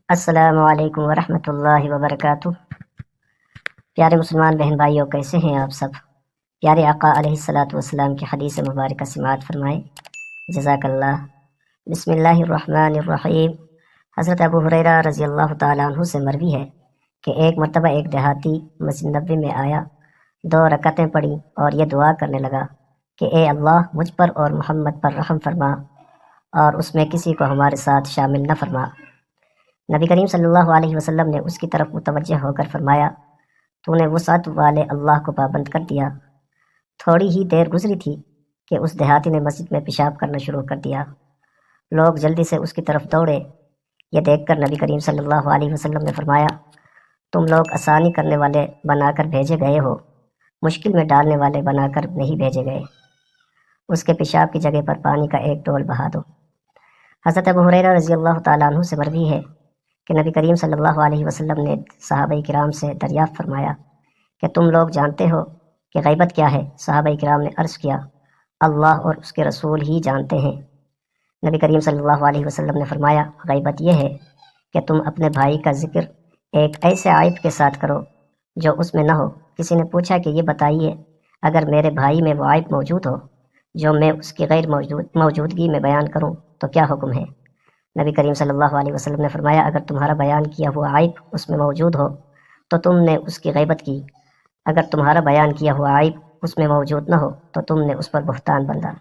السلام علیکم ورحمۃ اللہ وبرکاتہ۔ پیارے مسلمان بہن بھائیوں، کیسے ہیں آپ سب؟ پیارے آقا علیہ الصلاۃ والسلام کی حدیث مبارکہ سماعت فرمائیں۔ جزاک اللہ۔ بسم اللہ الرحمن الرحیم۔ حضرت ابو ہریرہ رضی اللہ تعالیٰ عنہ سے مروی ہے کہ ایک مرتبہ ایک دیہاتی مسجد نبوی میں آیا، 2 رکعتیں پڑھی اور یہ دعا کرنے لگا کہ اے اللہ، مجھ پر اور محمد پر رحم فرما اور اس میں کسی کو ہمارے ساتھ شامل نہ فرما۔ نبی کریم صلی اللہ علیہ وسلم نے اس کی طرف متوجہ ہو کر فرمایا، تو نے وسعت والے اللہ کو پابند کر دیا۔ تھوڑی ہی دیر گزری تھی کہ اس دیہاتی نے مسجد میں پیشاب کرنا شروع کر دیا۔ لوگ جلدی سے اس کی طرف دوڑے۔ یہ دیکھ کر نبی کریم صلی اللہ علیہ وسلم نے فرمایا، تم لوگ آسانی کرنے والے بنا کر بھیجے گئے ہو، مشکل میں ڈالنے والے بنا کر نہیں بھیجے گئے۔ اس کے پیشاب کی جگہ پر پانی کا ایک ڈول بہا دو۔ حضرت ابو ہریرہ رضی اللہ تعالیٰ عنہ سے مروی ہے کہ نبی کریم صلی اللہ علیہ وسلم نے صحابہ کرام سے دریافت فرمایا کہ تم لوگ جانتے ہو کہ غیبت کیا ہے؟ صحابہ کرام نے عرض کیا، اللہ اور اس کے رسول ہی جانتے ہیں۔ نبی کریم صلی اللہ علیہ وسلم نے فرمایا، غیبت یہ ہے کہ تم اپنے بھائی کا ذکر ایک ایسے عیب کے ساتھ کرو جو اس میں نہ ہو۔ کسی نے پوچھا کہ یہ بتائیے، اگر میرے بھائی میں وہ عیب موجود ہو جو میں اس کی غیر موجودگی میں بیان کروں تو کیا حکم ہے؟ نبی کریم صلی اللہ علیہ وسلم نے فرمایا، اگر تمہارا بیان کیا ہوا عیب اس میں موجود ہو تو تم نے اس کی غیبت کی، اگر تمہارا بیان کیا ہوا عیب اس میں موجود نہ ہو تو تم نے اس پر بہتان باندھا۔